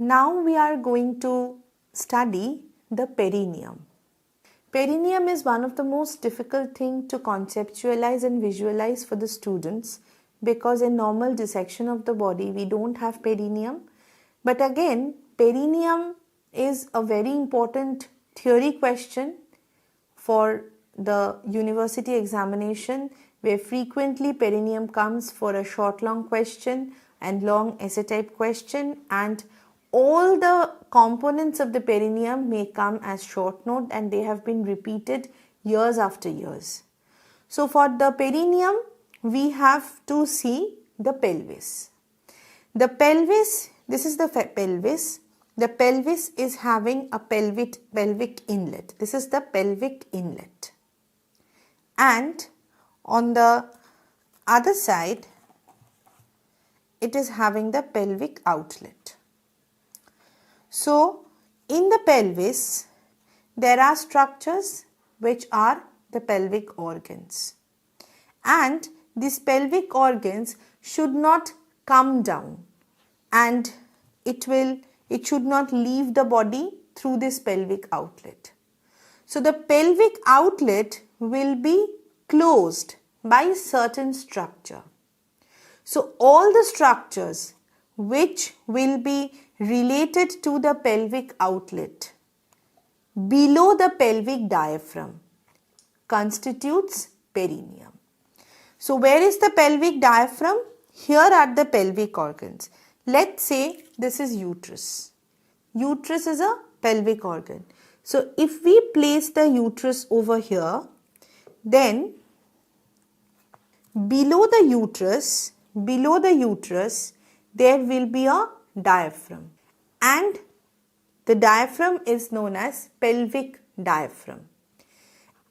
Now we are going to study the perineum. Perineum is one of the most difficult things to conceptualize and visualize for the students because in normal dissection of the body we don't have perineum. But again, perineum is a very important theory question for the university examination, where frequently perineum comes for a short long question and long essay type question, and all the components of the perineum may come as short note and they have been repeated years after years. So for the perineum we have to see the pelvis. The pelvis, this is the pelvis. The pelvis is having a pelvic inlet. This is the pelvic inlet. And on the other side, it is having the pelvic outlet. So, in the pelvis, there are structures which are the pelvic organs. And these pelvic organs should not come down, and it should not leave the body through this pelvic outlet. So, the pelvic outlet will be closed by certain structure. So, all the structures which will be related to the pelvic outlet below the pelvic diaphragm constitutes perineum. So, where is the pelvic diaphragm? Here are the pelvic organs. Let's say this is uterus. Uterus is a pelvic organ. So, if we place the uterus over here, then below the uterus, there will be a diaphragm, and the diaphragm is known as pelvic diaphragm,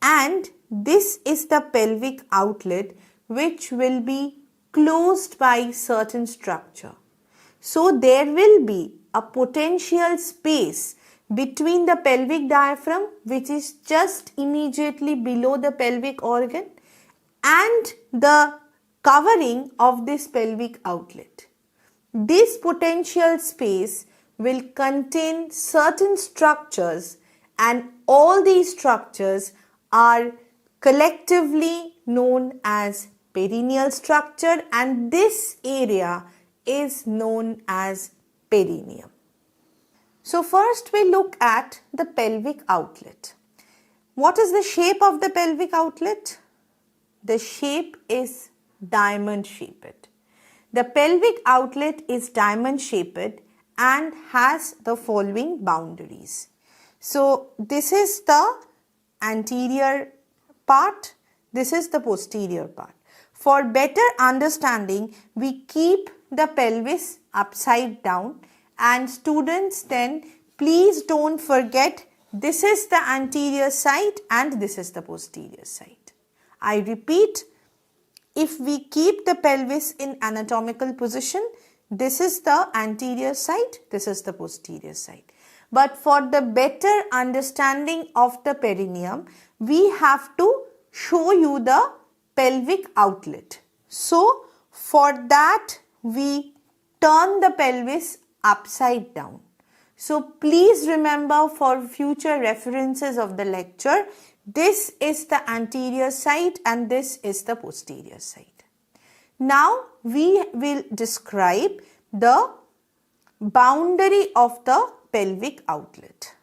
and this is the pelvic outlet which will be closed by certain structure. So there will be a potential space between the pelvic diaphragm, which is just immediately below the pelvic organ, and the covering of this pelvic outlet. This potential space will contain certain structures, and all these structures are collectively known as perineal structure, and this area is known as perineum. So first we look at the pelvic outlet. What is the shape of the pelvic outlet? The shape is diamond shaped. The pelvic outlet is diamond shaped and has the following boundaries. So this is the anterior part, this is the posterior part. For better understanding, we keep the pelvis upside down, and students then please don't forget this is the anterior side and this is the posterior side. I repeat, if we keep the pelvis in anatomical position, this is the anterior side, this is the posterior side. But for the better understanding of the perineum, we have to show you the pelvic outlet. So, for that we turn the pelvis upside down. So, please remember for future references of the lecture, this is the anterior side and this is the posterior side. Now, we will describe the boundary of the pelvic outlet.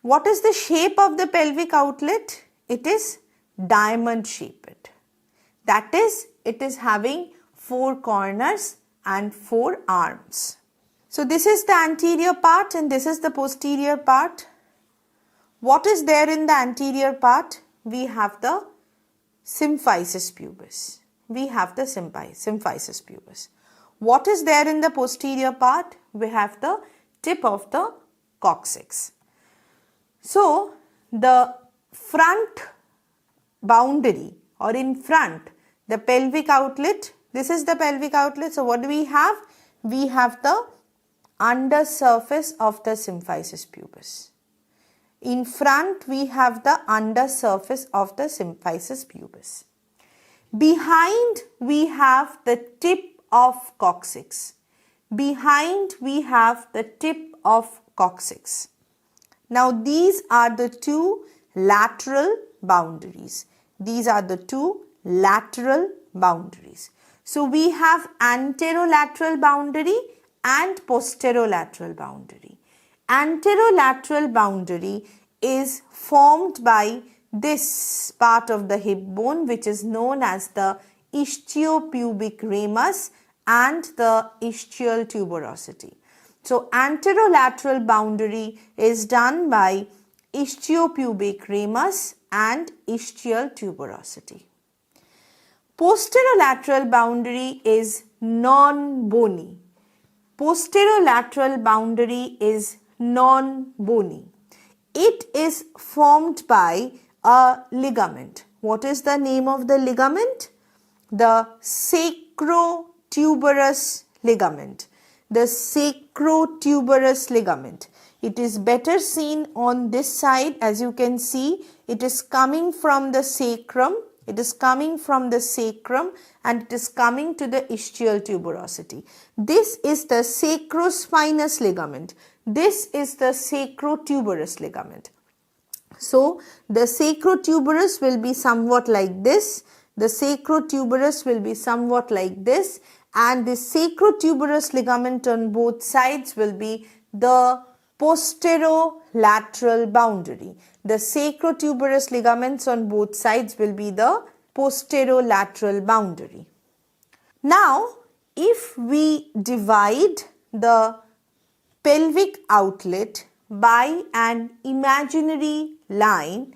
What is the shape of the pelvic outlet? It is diamond shaped. That is, it is having 4 corners and 4 arms. So, this is the anterior part and this is the posterior part. What is there in the anterior part? We have the symphysis pubis. We have the symphysis pubis. What is there in the posterior part? We have the tip of the coccyx. So, the front boundary, or in front, the pelvic outlet, this is the pelvic outlet. So, what do we have? We have the undersurface of the symphysis pubis. In front, we have the undersurface of the symphysis pubis. Behind, we have the tip of coccyx. Behind we have the tip of coccyx. Now these are the two lateral boundaries. These are the two lateral boundaries. So we have anterolateral boundary and posterolateral boundary. Anterolateral boundary is formed by this part of the hip bone, which is known as the ischiopubic ramus and the ischial tuberosity. So anterolateral boundary is done by ischiopubic ramus and ischial tuberosity. Posterolateral boundary is non-bony. Posterolateral boundary is non-bony. It is formed by a ligament. What is the name of the ligament? The sacrotuberous ligament. The sacrotuberous ligament. It is better seen on this side. As you can see, it is coming from the sacrum. It is coming from the sacrum and it is coming to the ischial tuberosity. This is the sacrospinous ligament. This is the sacrotuberous ligament. So, the sacrotuberous will be somewhat like this. The sacrotuberous will be somewhat like this. And the sacrotuberous ligament on both sides will be the posterolateral boundary. The sacrotuberous ligaments on both sides will be the posterolateral boundary. Now, if we divide the pelvic outlet by an imaginary line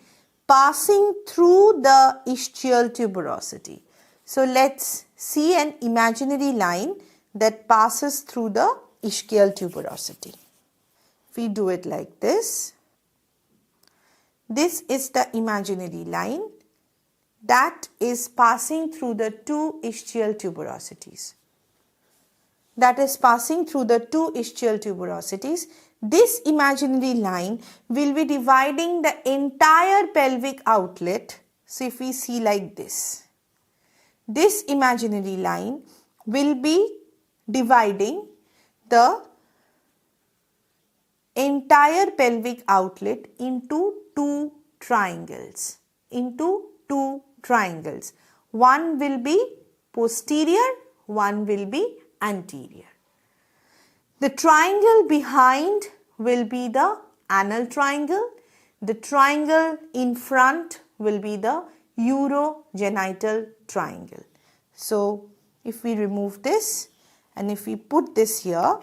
passing through the ischial tuberosity. So, let's see an imaginary line that passes through the ischial tuberosity. We do it like this. This is the imaginary line that is passing through the two ischial tuberosities. This imaginary line will be dividing the entire pelvic outlet. So, if we see like this imaginary line will be dividing the entire pelvic outlet into two triangles. One will be posterior, one will be anterior. The triangle behind will be the anal triangle. The triangle in front will be the urogenital triangle. So, if we remove this and if we put this here,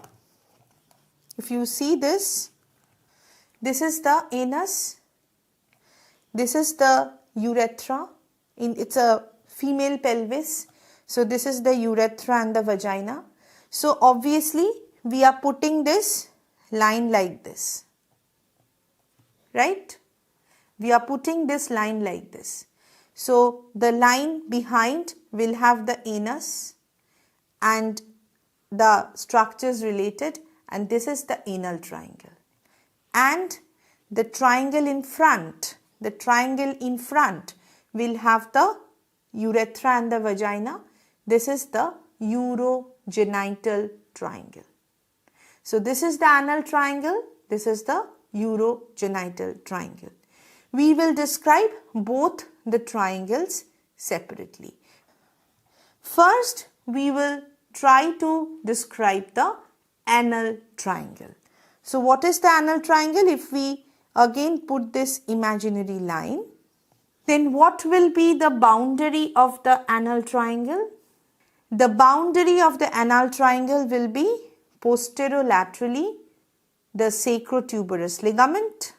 if you see this, this is the anus, this is the urethra, it's a female pelvis. So, this is the urethra and the vagina. So, obviously, we are putting this line like this, right? We are putting this line like this. So, the line behind will have the anus and the structures related, and this is the anal triangle. And the triangle in front will have the urethra and the vagina. This is the urogenital triangle. So, this is the anal triangle, this is the urogenital triangle. We will describe both the triangles separately. First, we will try to describe the anal triangle. So, what is the anal triangle? If we again put this imaginary line, then what will be the boundary of the anal triangle? The boundary of the anal triangle will be posterolaterally the sacrotuberous ligament,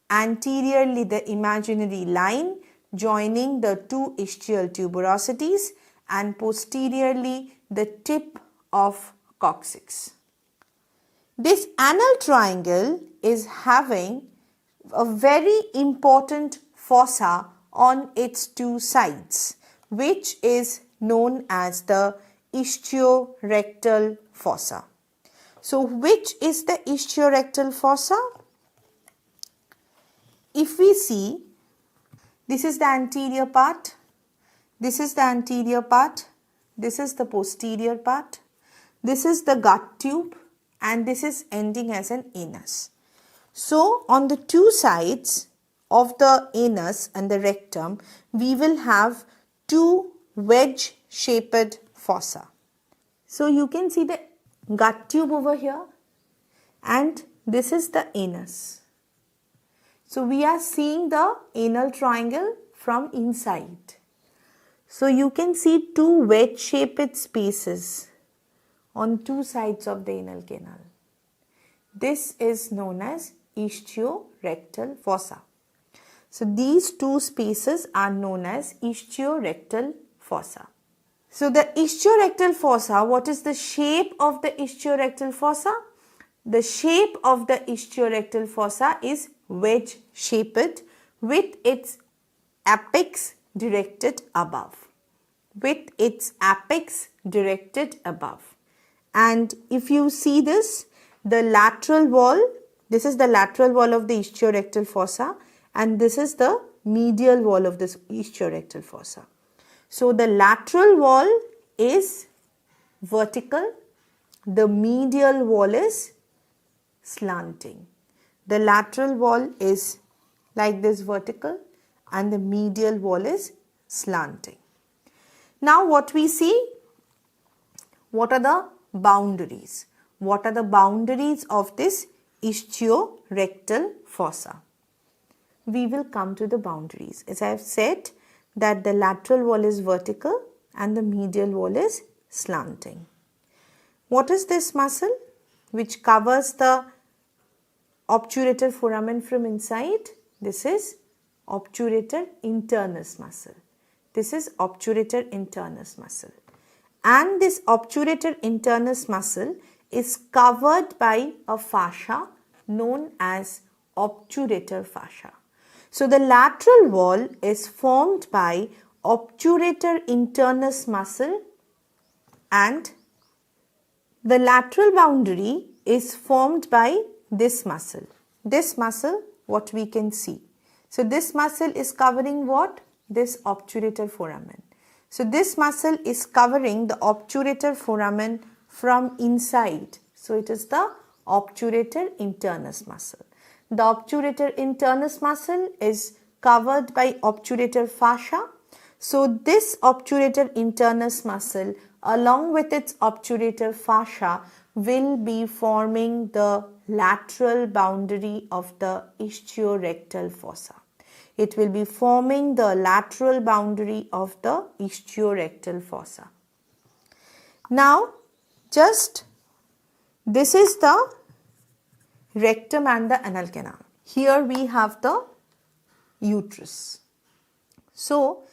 anteriorly the imaginary line joining the two ischial tuberosities, and posteriorly the tip of coccyx. This anal triangle is having a very important fossa on its two sides, which is known as the ischiorectal fossa. So, which is the ischiorectal fossa? If we see, this is the anterior part, this is the anterior part, this is the posterior part. this is the gut tube, and this is ending as an anus. So on the two sides of the anus and the rectum, we will have two wedge shaped fossa. So you can see the gut tube over here, and this is the anus. So we are seeing the anal triangle from inside. So you can see two wedge shaped spaces on two sides of the anal canal. This is known as ischiorectal fossa. So these two spaces are known as ischiorectal fossa. So the ischiorectal fossa, what is the shape of the ischiorectal fossa? The shape of the ischiorectal fossa is wedge shaped with its apex directed above. With its apex directed above. And if you see this, the lateral wall, this is the lateral wall of the ischiorectal fossa, and this is the medial wall of this ischiorectal fossa. So the lateral wall is vertical, the medial wall is slanting. The lateral wall is like this vertical, and the medial wall is slanting. Now what we see, what are the boundaries? What are the boundaries of this ischiorectal fossa? We will come to the boundaries. As I have said that the lateral wall is vertical and the medial wall is slanting. What is this muscle which covers the obturator foramen from inside? This is obturator internus muscle. This is obturator internus muscle. And this obturator internus muscle is covered by a fascia known as obturator fascia. So the lateral wall is formed by obturator internus muscle, and the lateral boundary is formed by this muscle. This muscle, what we can see. So this muscle is covering what? This obturator foramen. So this muscle is covering the obturator foramen from inside. So it is the obturator internus muscle. The obturator internus muscle is covered by obturator fascia. So this obturator internus muscle along with its obturator fascia will be forming the lateral boundary of the ischiorectal fossa. It will be forming the lateral boundary of the ischiorectal fossa. Now, just this is the rectum and the anal canal. Here we have the uterus. So,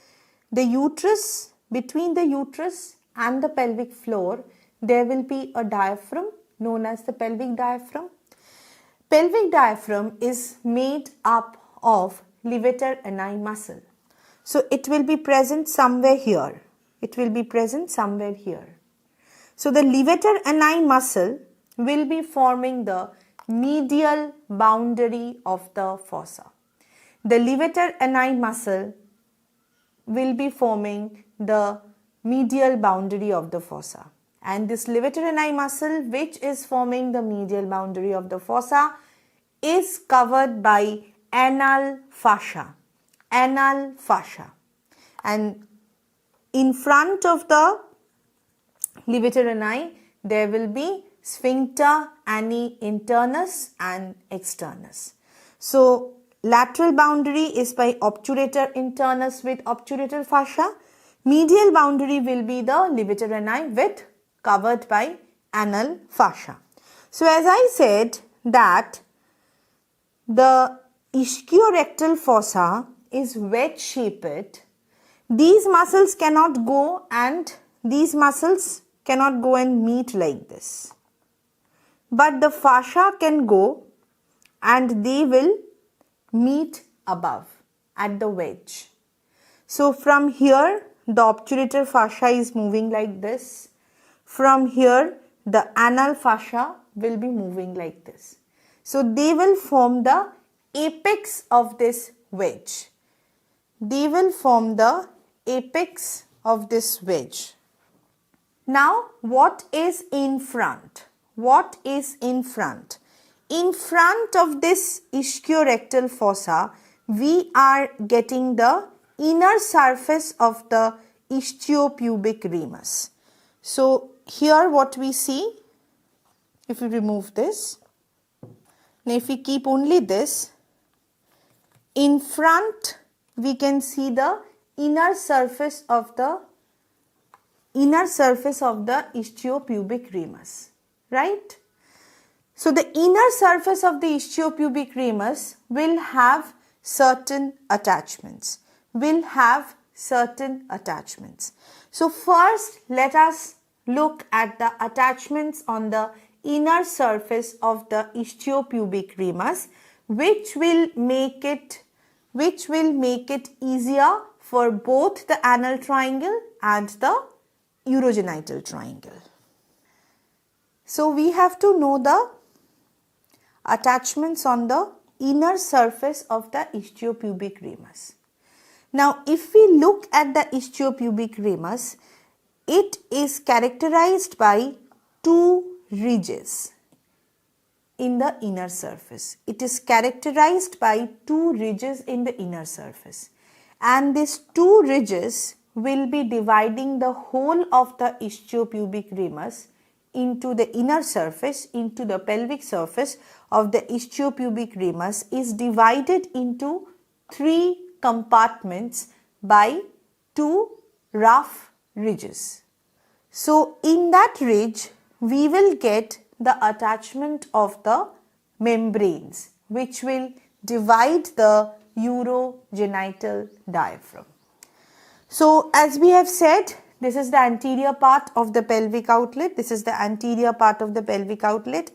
the uterus, between the uterus and the pelvic floor, there will be a diaphragm known as the pelvic diaphragm. Pelvic diaphragm is made up of levator ani muscle. So it will be present somewhere here. It will be present somewhere here. So the levator ani muscle will be forming the medial boundary of the fossa. The levator ani muscle will be forming the medial boundary of the fossa. And this levator ani muscle, which is forming the medial boundary of the fossa, is covered by anal fascia. Anal fascia. And in front of the levator ani, there will be sphincter ani internus and externus. So lateral boundary is by obturator internus with obturator fascia. Medial boundary will be the levator ani with covered by anal fascia. So as I said that the ischiorectal fossa is wedge shaped. These muscles cannot go and meet like this. But the fascia can go and they will meet above at the wedge. So from here the obturator fascia is moving like this. From here the anal fascia will be moving like this. So they will form the apex of this wedge. They will form the apex of this wedge. Now, what is in front? What is in front? In front of this ischiorectal fossa, we are getting the inner surface of the ischiopubic ramus. So, here what we see, if we remove this, now if we keep only this, in front we can see the inner surface of the ischiopubic ramus, right? So the inner surface of the ischiopubic ramus will have certain attachments. So first let us look at the attachments on the inner surface of the ischiopubic ramus, which will make it easier for both the anal triangle and the urogenital triangle. So we have to know the attachments on the inner surface of the ischiopubic ramus. Now if we look at the ischiopubic ramus, it is characterized by two ridges in the inner surface. And these two ridges will be dividing the whole of the ischiopubic ramus into the inner surface, into the pelvic surface of the ischiopubic ramus is divided into three compartments by two rough ridges. So in that ridge, we will get the attachment of the membranes, which will divide the urogenital diaphragm. So as we have said, this is the anterior part of the pelvic outlet.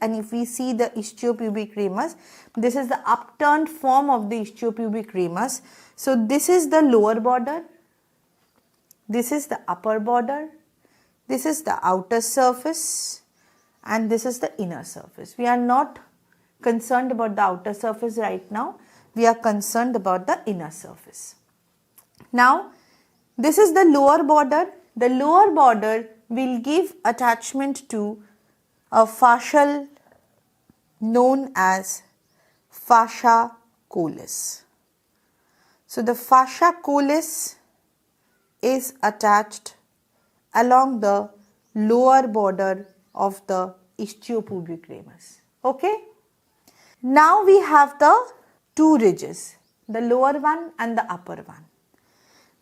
And if we see the ischiopubic ramus, this is the upturned form of the ischiopubic ramus. So this is the lower border, this is the upper border, this is the outer surface, and this is the inner surface. We are not concerned about the outer surface right now. We are concerned about the inner surface. Now, this is the lower border. The lower border will give attachment to a fascial known as fascia collis. So the fascia collis is attached along the lower border of the ischiopubic ramus. Okay. Now we have the two ridges, the lower one and the upper one.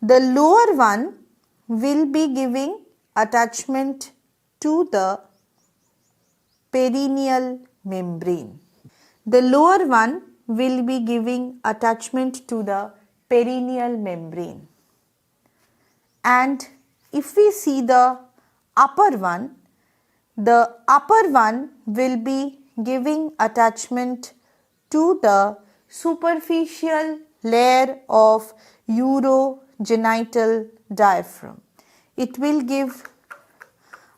The lower one will be giving attachment to the perineal membrane. The lower one will be giving attachment to the perineal membrane. And if we see the upper one will be giving attachment to the superficial layer of urogenital diaphragm. It will give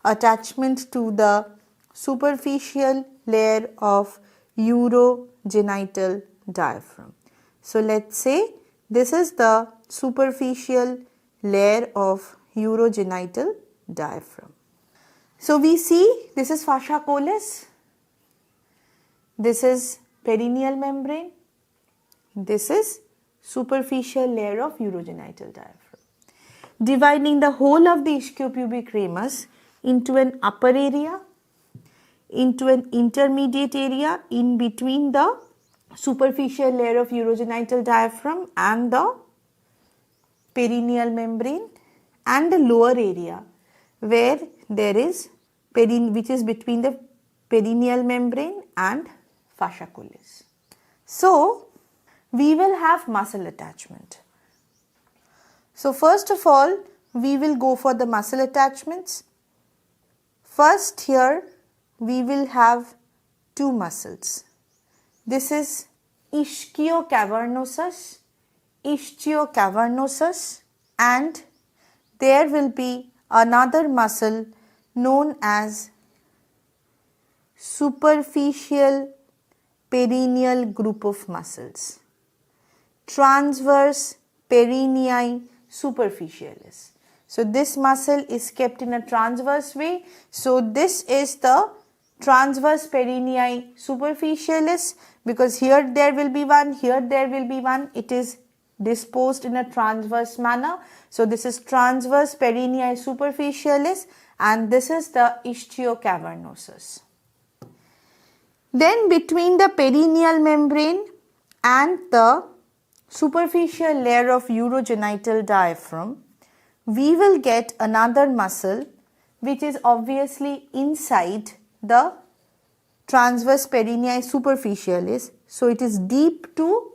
attachment to the superficial layer of urogenital diaphragm. So let's say this is the superficial layer of urogenital diaphragm. So we see this is fascia collis, this is perineal membrane, this is superficial layer of urogenital diaphragm. Dividing the whole of the ischiopubic ramus into an upper area, into an intermediate area in between the superficial layer of urogenital diaphragm and the perineal membrane, and the lower area where there is which is between the perineal membrane and fascia collis. So we will have muscle attachment. So first of all, we will go for the muscle attachments. First here we will have two muscles. This is Ischiocavernosus, and there will be another muscle known as superficial perineal group of muscles, transverse perineal superficialis. So this muscle is kept in a transverse way. So this is the transverse perineal superficialis, because here there will be one, here there will be one. It is disposed in a transverse manner. So this is transverse perineal superficialis, and this is the ischiocavernosus. Then between the perineal membrane and the superficial layer of urogenital diaphragm, we will get another muscle which is obviously inside the transverse perineal superficialis. So it is deep to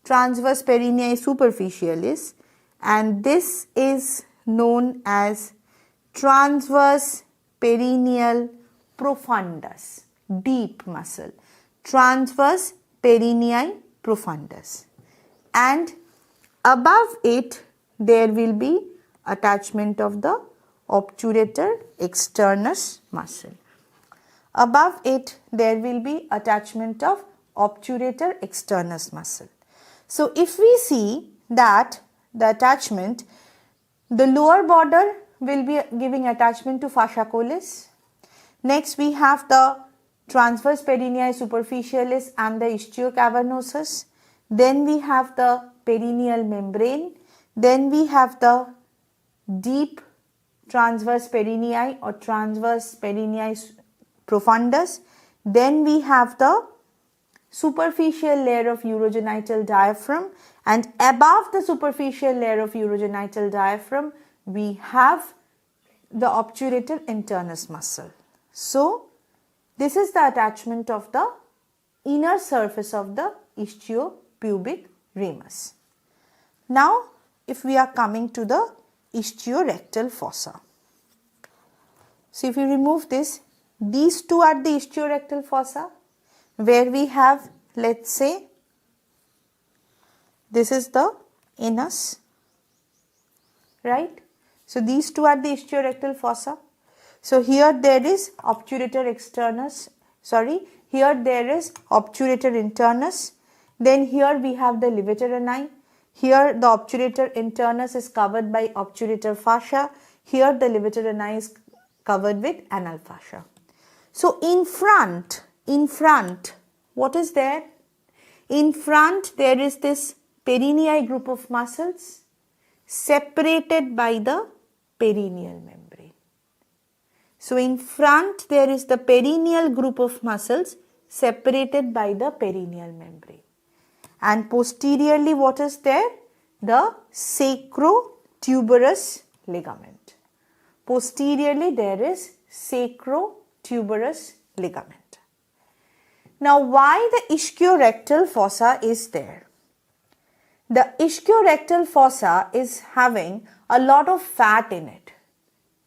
transverse perineal superficialis, and this is known as transverse perineal profundus, deep muscle, transverse perineal profundus, and above it there will be attachment of the obturator internus muscle. Above it there will be attachment of obturator internus muscle. So if we see that the attachment, the lower border will be giving attachment to fascia collis. Next we have the transverse perineal superficialis and the ischiocavernosus. Then we have the perineal membrane. Then we have the deep transverse perineal or transverse perineal profundus. Then we have the superficial layer of urogenital diaphragm, and above the superficial layer of urogenital diaphragm we have the obturator internus muscle. So this is the attachment of the inner surface of the ischiopubic ramus. Now if we are coming to the ischiorectal fossa. So if you remove this, these two are the ischiorectal fossa, where we have, let's say, this is the anus, right? So these two are the ischiorectal fossa. So here there is obturator internus, here there is obturator internus. Then here we have the levator ani. Here the obturator internus is covered by obturator fascia. Here the levator ani is covered with anal fascia. So in front, what is there? In front there is this perineal group of muscles separated by the perineal membrane. So in front there is the perineal group of muscles separated by the perineal membrane. And posteriorly what is there? The sacrotuberous ligament. Posteriorly there is sacrotuberous ligament. Now why the ischiorectal fossa is there? The ischiorectal fossa is having a lot of fat in it,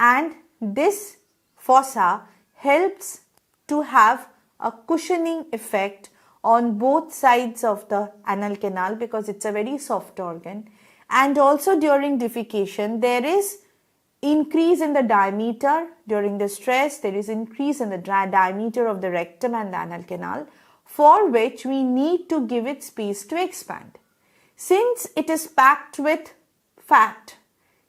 and this fossa helps to have a cushioning effect on both sides of the anal canal, because it's a very soft organ, and also during defecation there is increase in the diameter. During the stress there is increase in the diameter of the rectum and the anal canal, for which we need to give it space to expand. Since it is packed with fat,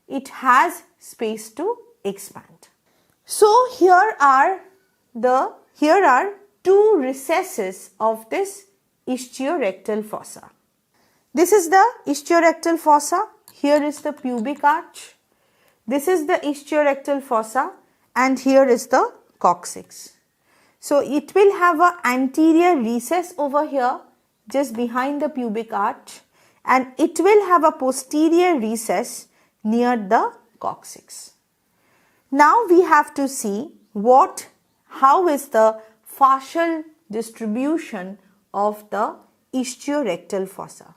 it has space to expand. So here are two recesses of this ischiorectal fossa. This is the ischiorectal fossa. Here is the pubic arch. This is the ischiorectal fossa, and here is the coccyx. So it will have an anterior recess over here just behind the pubic arch, and it will have a posterior recess near the coccyx. Now we have to see how is the fascial distribution of the ischiorectal fossa.